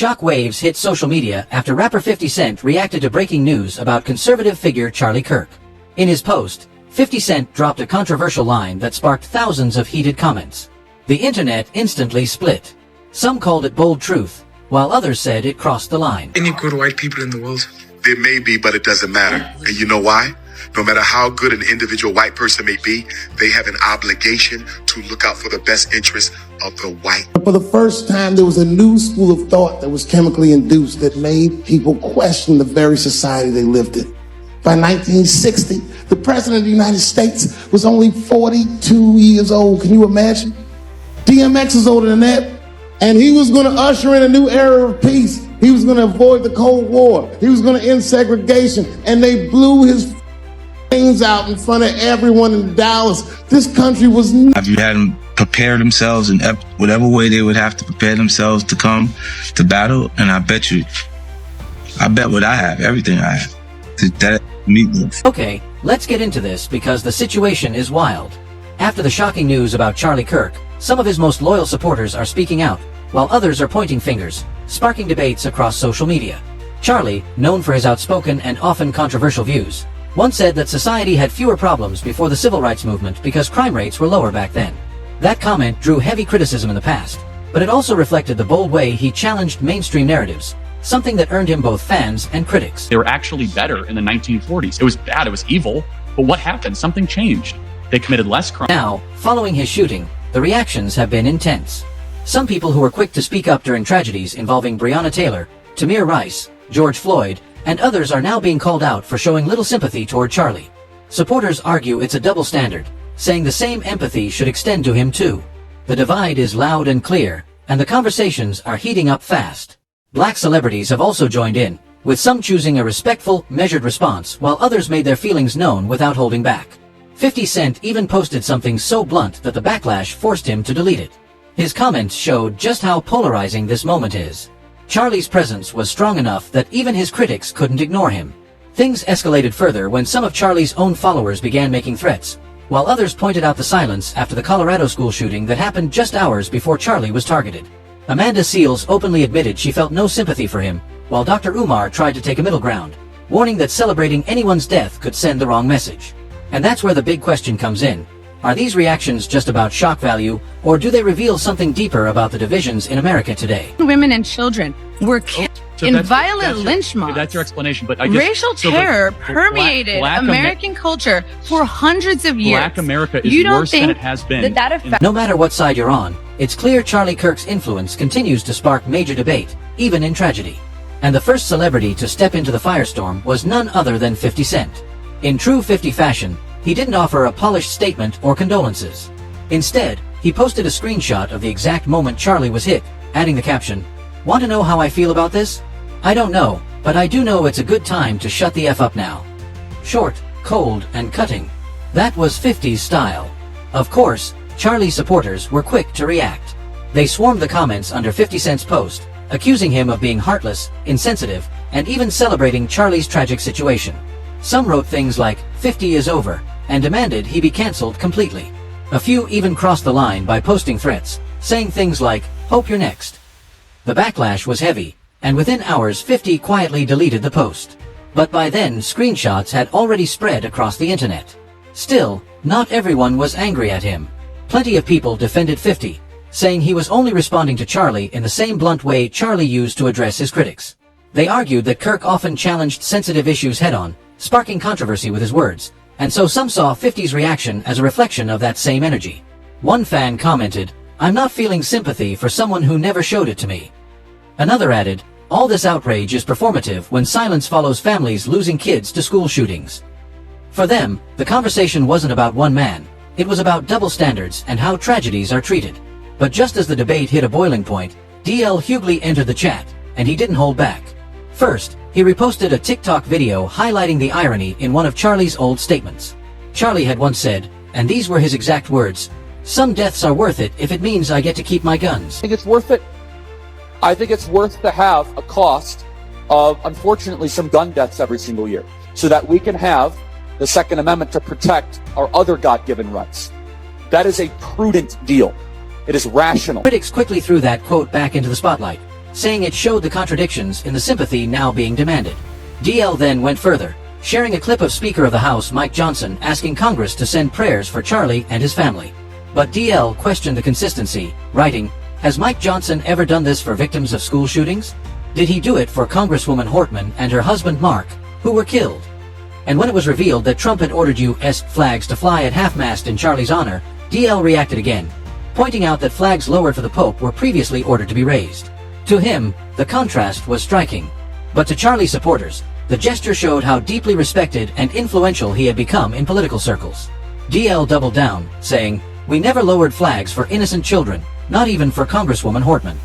Shock waves hit social media after rapper 50 Cent reacted to breaking news about conservative figure Charlie Kirk. In his post, 50 Cent dropped a controversial line that sparked thousands of heated comments. The internet instantly split. Some called it bold truth, while others said it crossed the line. Any good white people in the world? There may be, but it doesn't matter. And you know why? No matter how good an individual white person may be, they have an obligation to look out for the best interests of the white. For the first time, there was a new school of thought that was chemically induced that made people question the very society they lived in. By 1960, the President of the United States was only 42 years old. Can you imagine? DMX is older than that. And he was going to usher in a new era of peace. He was going to avoid the Cold War. He was going to end segregation. And they blew his things out in front of everyone in Dallas. This country was... Have you had them prepare themselves in whatever way they would have to prepare themselves to come to battle? And I bet what I have, everything I have, that meatloaf. Okay, let's get into this because the situation is wild. After the shocking news about Charlie Kirk, some of his most loyal supporters are speaking out, while others are pointing fingers, sparking debates across social media. Charlie, known for his outspoken and often controversial views, once said that society had fewer problems before the civil rights movement because crime rates were lower back then. That comment drew heavy criticism in the past, but it also reflected the bold way he challenged mainstream narratives, something that earned him both fans and critics. They were actually better in the 1940s. It was bad, it was evil, but what happened? Something changed. They committed less crime. Now, following his shooting, the reactions have been intense. Some people who were quick to speak up during tragedies involving Breonna Taylor, Tamir Rice, George Floyd, and others are now being called out for showing little sympathy toward Charlie. Supporters argue it's a double standard, saying the same empathy should extend to him too. The divide is loud and clear, and the conversations are heating up fast. Black celebrities have also joined in, with some choosing a respectful, measured response while others made their feelings known without holding back. 50 Cent even posted something so blunt that the backlash forced him to delete it. His comments showed just how polarizing this moment is. Charlie's presence was strong enough that even his critics couldn't ignore him. Things escalated further when some of Charlie's own followers began making threats, while others pointed out the silence after the Colorado school shooting that happened just hours before Charlie was targeted. Amanda Seales openly admitted she felt no sympathy for him, while Dr. Umar tried to take a middle ground, warning that celebrating anyone's death could send the wrong message. And that's where the big question comes in. Are these reactions just about shock value, or do they reveal something deeper about the divisions in America today? Women and children were killed in violent lynch mobs. That's your explanation, but racial terror permeated American culture for hundreds of years. Black America is worse than it has been. No matter what side you're on, it's clear Charlie Kirk's influence continues to spark major debate, even in tragedy. And the first celebrity to step into the firestorm was none other than 50 Cent. In true 50 fashion, he didn't offer a polished statement or condolences. Instead, he posted a screenshot of the exact moment Charlie was hit, adding the caption, "Want to know how I feel about this? I don't know, but I do know it's a good time to shut the F up now." Short, cold, and cutting. That was 50's style. Of course, Charlie's supporters were quick to react. They swarmed the comments under 50 Cent's post, accusing him of being heartless, insensitive, and even celebrating Charlie's tragic situation. Some wrote things like, 50 is over, and demanded he be cancelled completely. A few even crossed the line by posting threats, saying things like, "Hope you're next." The backlash was heavy, and within hours 50 quietly deleted the post. But by then, screenshots had already spread across the internet. Still, not everyone was angry at him. Plenty of people defended 50, saying he was only responding to Charlie in the same blunt way Charlie used to address his critics. They argued that Kirk often challenged sensitive issues head-on, sparking controversy with his words, and so some saw 50's reaction as a reflection of that same energy. One fan commented, "I'm not feeling sympathy for someone who never showed it to me." Another added, "All this outrage is performative when silence follows families losing kids to school shootings." For them, the conversation wasn't about one man, it was about double standards and how tragedies are treated. But just as the debate hit a boiling point, DL Hughley entered the chat, and he didn't hold back. First, he reposted a TikTok video highlighting the irony in one of Charlie's old statements. Charlie had once said, and these were his exact words, "Some deaths are worth it if it means I get to keep my guns." I think it's worth it. I think it's worth to have a cost of, unfortunately, some gun deaths every single year, so that we can have the Second Amendment to protect our other God-given rights. That is a prudent deal. It is rational. Critics quickly threw that quote back into the spotlight, saying it showed the contradictions in the sympathy now being demanded. DL then went further, sharing a clip of Speaker of the House Mike Johnson asking Congress to send prayers for Charlie and his family. But DL questioned the consistency, writing, "Has Mike Johnson ever done this for victims of school shootings? Did he do it for Congresswoman Hortman and her husband Mark, who were killed?" And when it was revealed that Trump had ordered U.S. flags to fly at half-mast in Charlie's honor, DL reacted again, pointing out that flags lowered for the Pope were previously ordered to be raised. To him, the contrast was striking. But to Charlie's supporters, the gesture showed how deeply respected and influential he had become in political circles. DL doubled down, saying, "We never lowered flags for innocent children, not even for Congresswoman Hortman."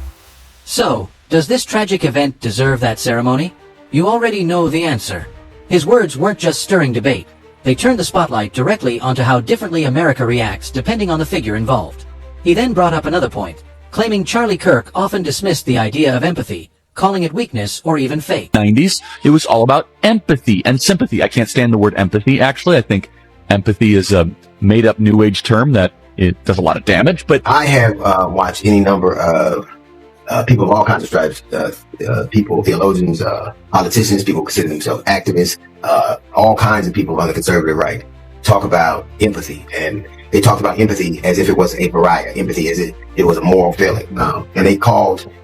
So, does this tragic event deserve that ceremony? You already know the answer. His words weren't just stirring debate. They turned the spotlight directly onto how differently America reacts depending on the figure involved. He then brought up another point, claiming Charlie Kirk often dismissed the idea of empathy, calling it weakness or even fake. 90s, it was all about empathy and sympathy. I can't stand the word empathy, actually. I think empathy is a made-up New Age term that it does a lot of damage, but I have watched any number of people of all kinds of stripes, people, theologians, politicians, people who consider themselves activists, all kinds of people on the conservative right talk about empathy. And they talked about empathy as if it was a pariah, empathy as if it was a moral failing. And they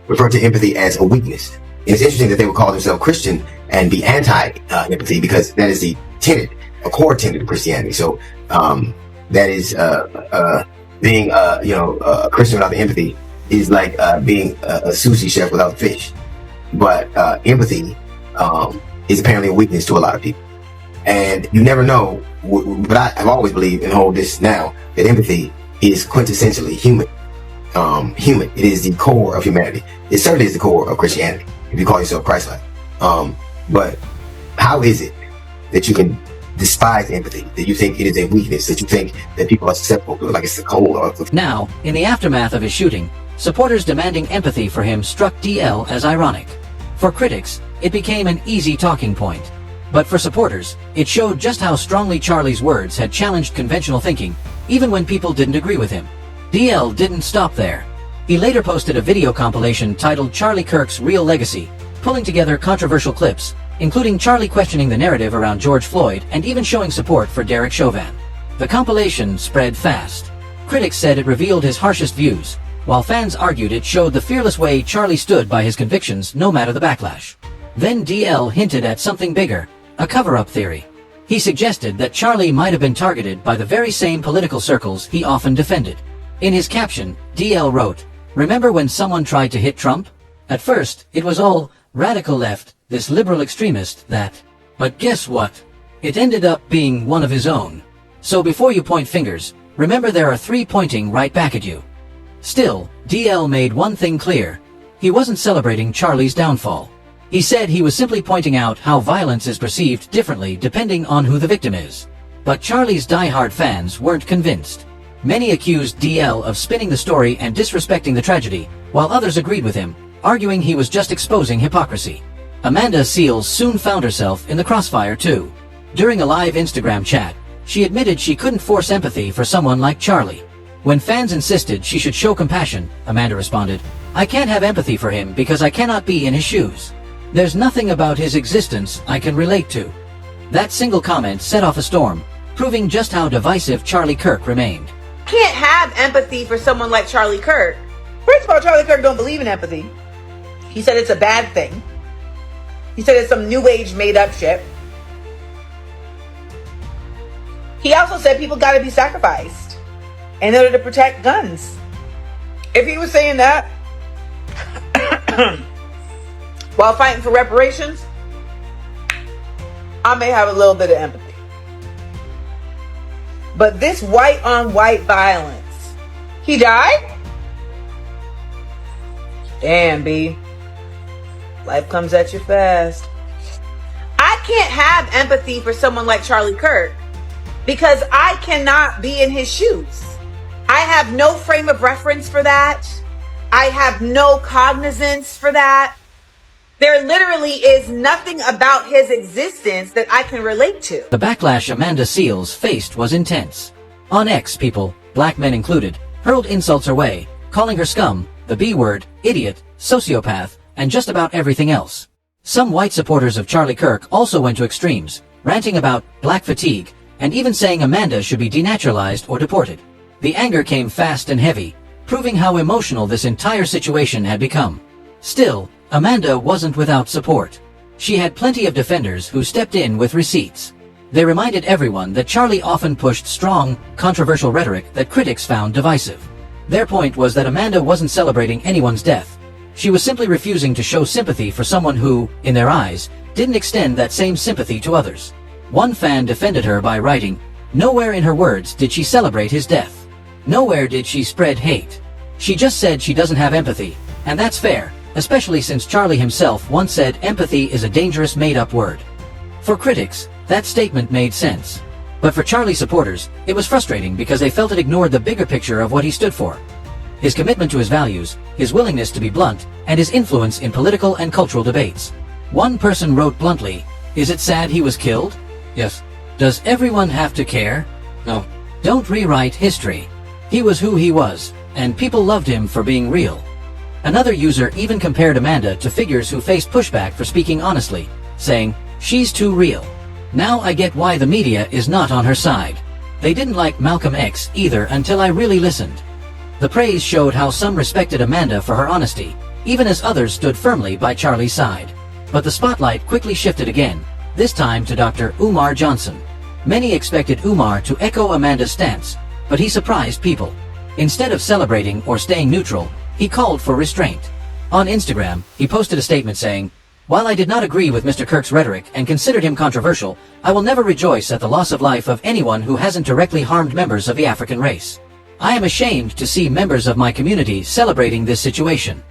referred to empathy as a weakness. And it's interesting that they would call themselves Christian and be anti-empathy because that is a core tenet of Christianity. So that is being a Christian without the empathy is like being a sushi chef without fish. But empathy is apparently a weakness to a lot of people. And you never know, but I've always believed and hold this now, that empathy is quintessentially human. Human. It is the core of humanity. It certainly is the core of Christianity, if you call yourself Christ-like. But how is it that you can despise empathy, that you think it is a weakness, that you think that people are susceptible to it, like it's the cold? Now, in the aftermath of his shooting, supporters demanding empathy for him struck DL as ironic. For critics, it became an easy talking point. But for supporters, it showed just how strongly Charlie's words had challenged conventional thinking, even when people didn't agree with him. DL didn't stop there. He later posted a video compilation titled Charlie Kirk's Real Legacy, pulling together controversial clips, including Charlie questioning the narrative around George Floyd and even showing support for Derek Chauvin. The compilation spread fast. Critics said it revealed his harshest views, while fans argued it showed the fearless way Charlie stood by his convictions no matter the backlash. Then DL hinted at something bigger, a cover-up theory. He suggested that Charlie might have been targeted by the very same political circles he often defended. In his caption, DL wrote, "Remember when someone tried to hit Trump? At first, it was all radical left, this liberal extremist, that. But guess what? It ended up being one of his own. So before you point fingers, remember there are three pointing right back at you." Still, DL made one thing clear. He wasn't celebrating Charlie's downfall. He said he was simply pointing out how violence is perceived differently depending on who the victim is. But Charlie's diehard fans weren't convinced. Many accused DL of spinning the story and disrespecting the tragedy, while others agreed with him, arguing he was just exposing hypocrisy. Amanda Seales soon found herself in the crossfire too. During a live Instagram chat, she admitted she couldn't force empathy for someone like Charlie. When fans insisted she should show compassion, Amanda responded, "I can't have empathy for him because I cannot be in his shoes. There's nothing about his existence I can relate to." That single comment set off a storm, proving just how divisive Charlie Kirk remained. Can't have empathy for someone like Charlie Kirk. First of all, Charlie Kirk don't believe in empathy. He said it's a bad thing. He said it's some new age made up shit. He also said people gotta be sacrificed in order to protect guns. If he was saying that while fighting for reparations, I may have a little bit of empathy. But this white on white violence, he died? Damn, B. Life comes at you fast. I can't have empathy for someone like Charlie Kirk because I cannot be in his shoes. I have no frame of reference for that. I have no cognizance for that. There literally is nothing about his existence that I can relate to. The backlash Amanda Seales faced was intense. On X, people, black men included, hurled insults her way, calling her scum, the B word, idiot, sociopath, and just about everything else. Some white supporters of Charlie Kirk also went to extremes, ranting about black fatigue, and even saying Amanda should be denaturalized or deported. The anger came fast and heavy, proving how emotional this entire situation had become. Still, Amanda wasn't without support. She had plenty of defenders who stepped in with receipts. They reminded everyone that Charlie often pushed strong, controversial rhetoric that critics found divisive. Their point was that Amanda wasn't celebrating anyone's death. She was simply refusing to show sympathy for someone who, in their eyes, didn't extend that same sympathy to others. One fan defended her by writing, "Nowhere in her words did she celebrate his death. Nowhere did she spread hate. She just said she doesn't have empathy, and that's fair, especially since Charlie himself once said empathy is a dangerous made-up word." For critics, that statement made sense. But for Charlie supporters, it was frustrating because they felt it ignored the bigger picture of what he stood for. His commitment to his values, his willingness to be blunt, and his influence in political and cultural debates. One person wrote bluntly, "Is it sad he was killed? Yes. Does everyone have to care? No. Don't rewrite history. He was who he was, and people loved him for being real." Another user even compared Amanda to figures who faced pushback for speaking honestly, saying, "She's too real. Now I get why the media is not on her side. They didn't like Malcolm X either until I really listened." The praise showed how some respected Amanda for her honesty, even as others stood firmly by Charlie's side. But the spotlight quickly shifted again, this time to Dr. Umar Johnson. Many expected Umar to echo Amanda's stance, but he surprised people. Instead of celebrating or staying neutral, he called for restraint. On Instagram, he posted a statement saying, "While I did not agree with Mr. Kirk's rhetoric and considered him controversial, I will never rejoice at the loss of life of anyone who hasn't directly harmed members of the African race. I am ashamed to see members of my community celebrating this situation."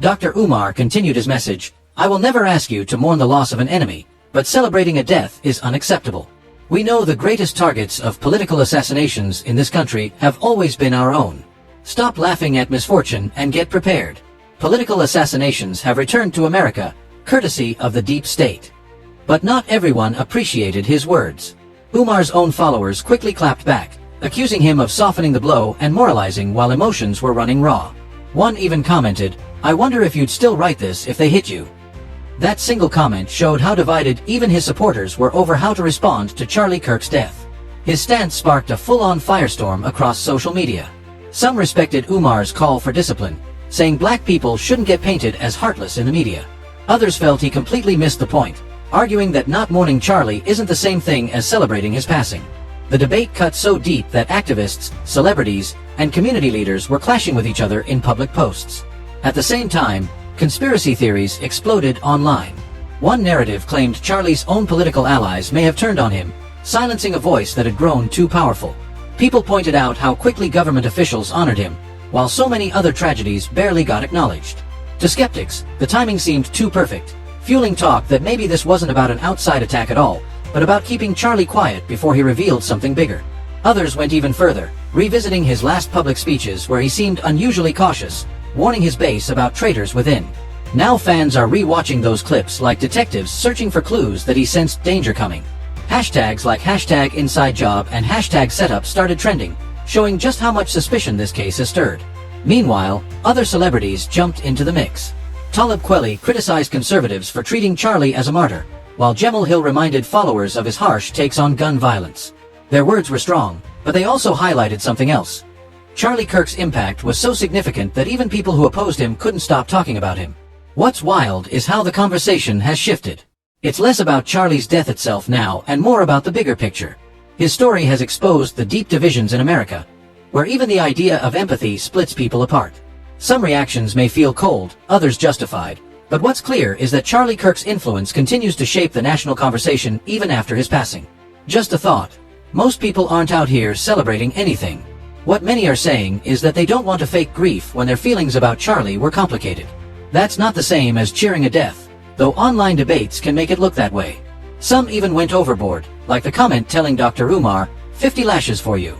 Dr. Umar continued his message, "I will never ask you to mourn the loss of an enemy, but celebrating a death is unacceptable. We know the greatest targets of political assassinations in this country have always been our own. Stop laughing at misfortune and get prepared. Political assassinations have returned to America, courtesy of the deep state." But not everyone appreciated his words. Umar's own followers quickly clapped back, accusing him of softening the blow and moralizing while emotions were running raw. One even commented, "I wonder if you'd still write this if they hit you." That single comment showed how divided even his supporters were over how to respond to Charlie Kirk's death. His stance sparked a full-on firestorm across social media. Some respected Umar's call for discipline, saying black people shouldn't get painted as heartless in the media. Others felt he completely missed the point, arguing that not mourning Charlie isn't the same thing as celebrating his passing. The debate cut so deep that activists, celebrities, and community leaders were clashing with each other in public posts. At the same time, conspiracy theories exploded online. One narrative claimed Charlie's own political allies may have turned on him, silencing a voice that had grown too powerful. People pointed out how quickly government officials honored him, while so many other tragedies barely got acknowledged. To skeptics, the timing seemed too perfect, fueling talk that maybe this wasn't about an outside attack at all, but about keeping Charlie quiet before he revealed something bigger. Others went even further, revisiting his last public speeches where he seemed unusually cautious, warning his base about traitors within. Now fans are re-watching those clips like detectives searching for clues that he sensed danger coming. Hashtags like #InsideJob and #Setup started trending, showing just how much suspicion this case has stirred. Meanwhile, other celebrities jumped into the mix. Talib Kweli criticized conservatives for treating Charlie as a martyr, while Jemel Hill reminded followers of his harsh takes on gun violence. Their words were strong, but they also highlighted something else. Charlie Kirk's impact was so significant that even people who opposed him couldn't stop talking about him. What's wild is how the conversation has shifted. It's less about Charlie's death itself now and more about the bigger picture. His story has exposed the deep divisions in America, where even the idea of empathy splits people apart. Some reactions may feel cold, others justified, but what's clear is that Charlie Kirk's influence continues to shape the national conversation even after his passing. Just a thought. Most people aren't out here celebrating anything. What many are saying is that they don't want to fake grief when their feelings about Charlie were complicated. That's not the same as cheering a death, though online debates can make it look that way. Some even went overboard, like the comment telling Dr. Umar, 50 lashes for you.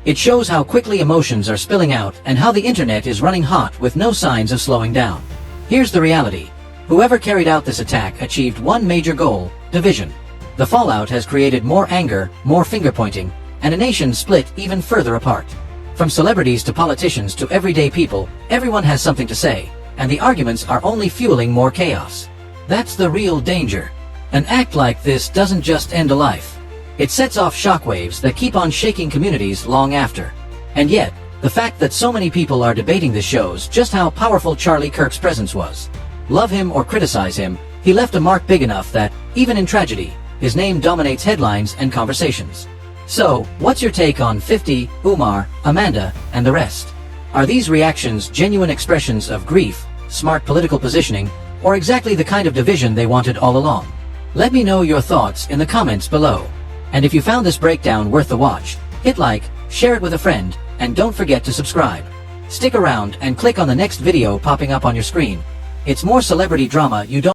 It shows how quickly emotions are spilling out and how the internet is running hot with no signs of slowing down. Here's the reality. Whoever carried out this attack achieved one major goal: division. The fallout has created more anger, more finger-pointing, and a nation split even further apart. From celebrities to politicians to everyday people, everyone has something to say, and the arguments are only fueling more chaos. That's the real danger. An act like this doesn't just end a life. It sets off shockwaves that keep on shaking communities long after. And yet, the fact that so many people are debating this shows just how powerful Charlie Kirk's presence was. Love him or criticize him, he left a mark big enough that, even in tragedy, his name dominates headlines and conversations. So, what's your take on 50, Umar, Amanda, and the rest? Are these reactions genuine expressions of grief, smart political positioning, or exactly the kind of division they wanted all along? Let me know your thoughts in the comments below. And if you found this breakdown worth the watch, hit like, share it with a friend, and don't forget to subscribe. Stick around and click on the next video popping up on your screen. It's more celebrity drama you don't